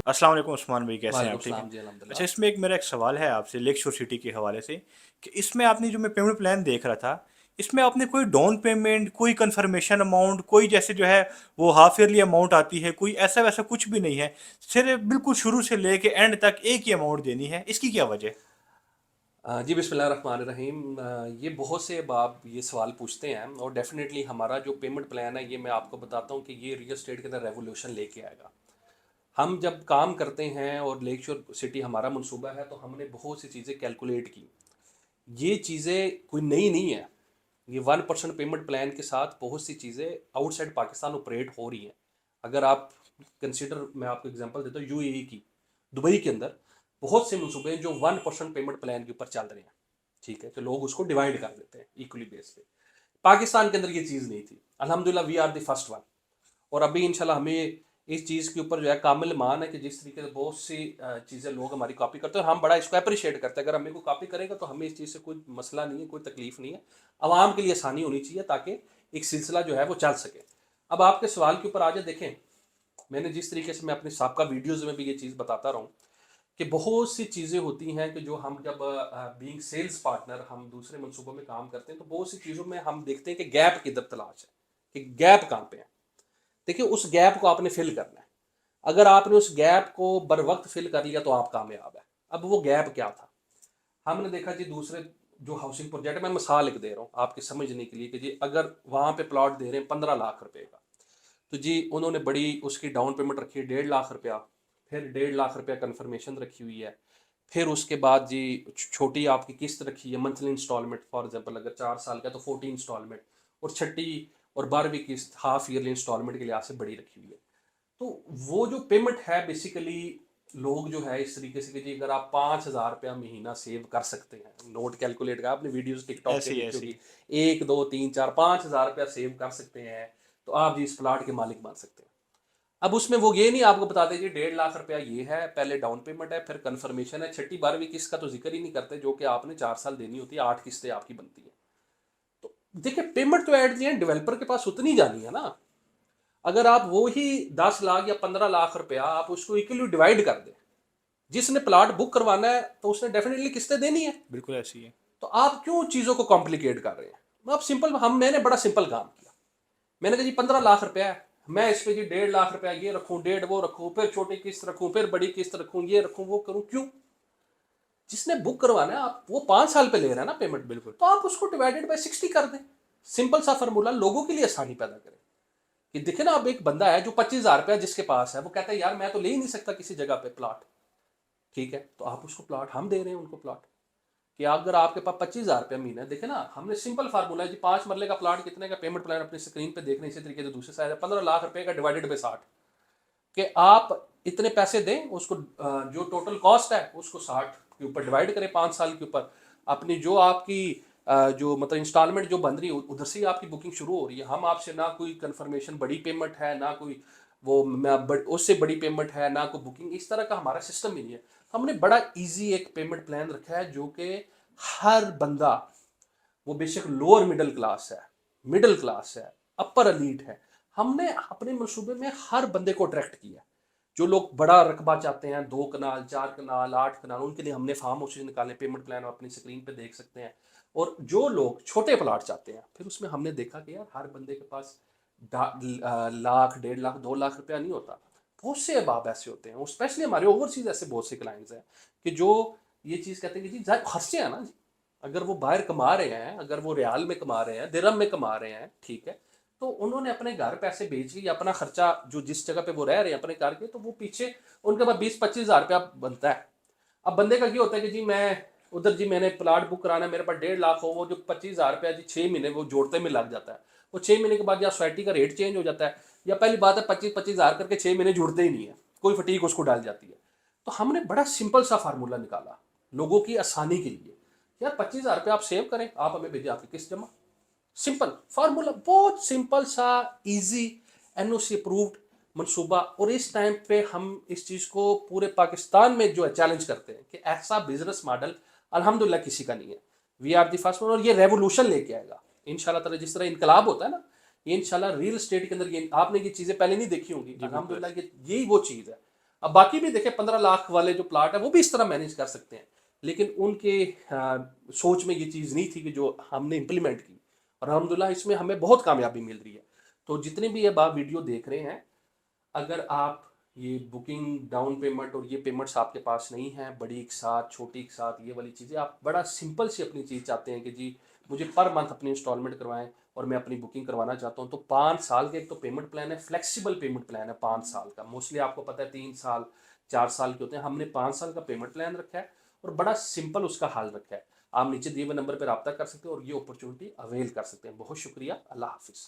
अस्सलाम वालेकुम उस्मान भाई, कैसे हैं वालेकुम आप? ठीक हैं? सलाम जी, अच्छा, अल्हम्दुलिल्लाह। इसमें एक मेरा एक सवाल है आपसे लेक शोर सिटी के हवाले से कि इसमें आपने जो मैं पेमेंट प्लान देख रहा था, इसमें आपने कोई डाउन पेमेंट, कोई कंफर्मेशन अमाउंट, कोई जैसे जो है वो हाफ ईयरली अमाउंट आती है, कोई ऐसा वैसा कुछ भी नहीं है। सिर्फ बिल्कुल शुरू से लेके एंड तक एक ही अमाउंट देनी है, इसकी क्या वजह? जी बिस्मिल्लाहिर्रहमानिर्रहीम। ये बहुत से अब आप ये सवाल पूछते हैं और डेफिनेटली हमारा जो पेमेंट प्लान है ये मैं आपको बताता हूँ कि ये रियल एस्टेट के अंदर रेवोल्यूशन लेके आएगा। हम जब काम करते हैं और लेक शोर सिटी हमारा मंसूबा है तो हमने बहुत सी चीज़ें कैलकुलेट की। ये चीज़ें कोई नई नहीं है। ये 1% पेमेंट प्लान के साथ बहुत सी चीज़ें आउटसाइड पाकिस्तान ऑपरेट हो रही हैं। अगर आप कंसिडर, मैं आपको एग्जांपल देता हूँ यूएई की। दुबई के अंदर बहुत से मंसूबे हैं जो 1% पेमेंट प्लान के ऊपर चल रहे हैं। ठीक है, तो लोग उसको डिवाइड कर देते हैं इक्वली बेस पे। पाकिस्तान के अंदर ये चीज़ नहीं थी। अल्हम्दुलिल्लाह we are the first one. और अभी इंशाल्लाह हमें इस चीज़ के ऊपर जो है कामिल मान है कि जिस तरीके से बहुत सी चीज़ें लोग हमारी कॉपी करते हैं और हम बड़ा इसको अप्रिशिएट करते हैं। अगर हमें कोई कॉपी करेगा तो हमें इस चीज़ से कोई मसला नहीं है, कोई तकलीफ नहीं है। आवाम के लिए आसानी होनी चाहिए ताकि एक सिलसिला जो है वो चल सके। अब आपके सवाल के ऊपर आ जाए, देखें मैंने जिस तरीके से मैं अपनी साबका वीडियोज़ में भी ये चीज़ बताता रहा हूँ कि बहुत सी चीज़ें होती हैं कि जो हम जब बीइंग सेल्स पार्टनर हम दूसरे मंसूबों में काम करते हैं तो बहुत सी चीज़ों में हम देखते हैं कि गैप किधर तलाश है, कि गैप कहाँ पे है। देखिए उस गैप को आपने फिल करना है। अगर आपने उस गैप को बर वक्त फिल कर लिया तो आप कामयाब है। अब वो गैप क्या था? हमने देखा जी दूसरे जो हाउसिंग प्रोजेक्ट, मैं मिसाल एक दे रहा हूँ आपके समझने के लिए कि जी अगर वहाँ पे प्लॉट दे रहे हैं 15 लाख रुपए का, तो जी उन्होंने बड़ी उसकी डाउन पेमेंट रखी है 1.5 लाख रुपया। फिर 1.5 लाख रुपया कन्फर्मेशन रखी हुई है। फिर उसके बाद जी छोटी आपकी किस्त रखी है मंथली इंस्टॉलमेंट, फॉर एग्जांपल अगर 4 साल का तो 40 इंस्टॉलमेंट। और छठी और 12वीं किस्त हाफ ईयरली इंस्टॉलमेंट के लिहाज से बड़ी रखी हुई है। तो वो जो पेमेंट है बेसिकली लोग जो है इस तरीके से कि जी अगर आप 5,000 रुपया महीना सेव कर सकते हैं, नोट कैलकुलेट का आपने वीडियोस टिकटॉक पे ऐसे ही देखी ऐसे ही। होगी, 1 2 3 4 5,000 रुपया सेव कर सकते हैं तो आप जी इस प्लाट के मालिक बन सकते हैं। अब उसमें वो ये नहीं आपको बताते जी 1.5 लाख रुपया ये है, पहले डाउन पेमेंट है, फिर कन्फर्मेशन है, छठी 12वीं किस्त का तो जिक्र ही नहीं करते जो कि आपने 4 साल देनी होती है, 8 किस्तें आपकी बनती है। तो देखिए पेमेंट तो एट दी एंड डेवलपर के पास उतनी जानी है ना। अगर आप वो ही 10 लाख या 15 लाख रुपया आप उसको इक्वली डिवाइड कर दें, जिसने प्लाट बुक करवाना है तो उसने डेफिनेटली किस्तें देनी है। बिल्कुल ऐसे ही है। तो आप क्यों चीज़ों को कॉम्प्लिकेट कर रहे हैं? आप सिंपल, हम मैंने बड़ा सिंपल काम किया। मैंने कहा जी 15 लाख रुपया है, मैं इस पे जी 1.5 लाख रुपया ये रखूँ, डेढ़ वो रखूँ, फिर छोटी किस्त रखूँ, फिर बड़ी किस्त रखूँ, ये रखूँ वो करूँ, क्यों? जिसने बुक करवाना है आप वो 5 साल पे ले रहे हैं ना पेमेंट, बिल्कुल। तो आप उसको डिवाइडेड बाई 60 कर दें। सिंपल सा फार्मूला लोगों के लिए आसानी पैदा करें। कि देखे ना, अब एक बंदा है जो 25,000 रुपया जिसके पास है, वो कहता है यार मैं तो ले ही नहीं सकता किसी जगह पे प्लॉट। ठीक है, तो आप उसको प्लॉट, हम दे रहे हैं उनको प्लॉट कि अगर आपके पास 25,000 रुपया महीना है, देखे ना हमने सिंपल फार्मूला है जी, 5 मरले का प्लॉट कितने का पेमेंट प्लान अपनी स्क्रीन पे देख रहे हैं, इसी तरीके से दूसरे साइड है 15 लाख रुपए का डिवाइडेड बाई 60। कि आप इतने पैसे दें उसको, जो टोटल कॉस्ट है उसको 60 के ऊपर डिवाइड करें 5 साल के ऊपर। अपनी जो आपकी जो मतलब इंस्टॉलमेंट जो बन रही है उधर से ही आपकी बुकिंग शुरू हो रही है। हम आपसे ना कोई कंफर्मेशन बड़ी पेमेंट है, ना कोई वो उससे बड़ी पेमेंट है, ना कोई बुकिंग, इस तरह का हमारा सिस्टम ही नहीं है। हमने बड़ा इजी एक पेमेंट प्लान रखा है जो कि हर बंदा, वो बेशक लोअर मिडिल क्लास है, मिडिल क्लास है, अपर एलीट है, हमने अपने मंसूबे में हर बंदे को अट्रैक्ट किया। जो लोग बड़ा रकबा चाहते हैं, 2 कनाल 4 कनाल 8 कनाल, उनके लिए हमने फार्म हाउसेज निकाले, पेमेंट प्लान अपनी स्क्रीन पे देख सकते हैं। और जो लोग छोटे प्लाट चाहते हैं फिर उसमें हमने देखा कि यार हर बंदे के पास लाख 1.5 लाख 2 लाख रुपया नहीं होता। बहुत से अहबाब ऐसे होते हैं, स्पेशली हमारे ओवरसीज ऐसे बहुत से क्लाइंट्स हैं कि जो ये चीज़ कहते हैं कि जी खर्चे हैं ना जी, अगर वो बाहर कमा रहे हैं, अगर वो रियाल में कमा रहे हैं, दिरहम में कमा रहे हैं, ठीक है, तो उन्होंने अपने घर पैसे बेच के या अपना खर्चा जो जिस जगह पे वो रह रहे हैं अपने घर के, तो वो पीछे उनके पास 20-25 हज़ार रुपया बनता है। अब बंदे का ये होता है कि जी मैं उधर जी मैंने प्लाट बुक कराना है, मेरे पास 1.5 लाख हो, वो जो 25 हज़ार रुपया जी 6 महीने वो जोड़ते में लग जाता है। वो 6 महीने के बाद या सोसाइटी का रेट चेंज हो जाता है, या पहली बात है 25-25 हज़ार करके 6 महीने जुड़ते ही नहीं है, कोई फटीक उसको डाल जाती है। तो हमने बड़ा सिंपल सा फार्मूला निकाला लोगों की आसानी के लिए। यार 25 हज़ार रुपया आप सेव करें, आप हमें भेजें आपकी किस्त जमा। सिंपल फार्मूला, बहुत सिंपल सा, इजी, एनओसी अप्रूव्ड मंसूबा। और इस टाइम पे हम इस चीज़ को पूरे पाकिस्तान में जो है चैलेंज करते हैं कि ऐसा बिजनेस मॉडल अल्हम्दुलिल्लाह किसी का नहीं है। We are the first one, और ये रेवोल्यूशन लेके आएगा इंशाल्लाह ताला। जिस तरह इनकलाब होता है ना, ये इंशाल्लाह रियल स्टेट के अंदर, ये आपने ये चीज़ें पहले नहीं देखी होंगी, जी बिल्कुल अल्हम्दुलिल्लाह ऐसे। ये यही वो चीज़ है। अब बाकी भी देखें 15 लाख वाले जो प्लाट है वो भी इस तरह मैनेज कर सकते हैं, लेकिन उनके सोच में ये चीज़ नहीं थी कि जो हमने इम्प्लीमेंट की, और अलहमदुलिल्लाह इसमें हमें बहुत कामयाबी मिल रही है। तो जितने भी अब आप वीडियो देख रहे हैं, अगर आप ये बुकिंग, डाउन पेमेंट और ये पेमेंट्स आपके पास नहीं हैं, बड़ी एक साथ, छोटी एक साथ, ये वाली चीज़ें, आप बड़ा सिंपल सी अपनी चीज़ चाहते हैं कि जी मुझे पर मंथ अपनी इंस्टॉलमेंट करवाएं और मैं अपनी बुकिंग करवाना चाहता हूँ, तो 5 साल के एक तो पेमेंट प्लान है, फ्लेक्सिबल पेमेंट प्लान है 5 साल का। मोस्टली आपको पता है 3 साल 4 साल के होते हैं, हमने 5 साल का पेमेंट प्लान रखा है और बड़ा सिंपल उसका हल रखा है। आप नीचे दिए हुए नंबर पर रब्ता कर सकते हो और ये अपॉर्चुनिटी अवेल कर सकते हैं। बहुत शुक्रिया, अल्लाह हाफिज़।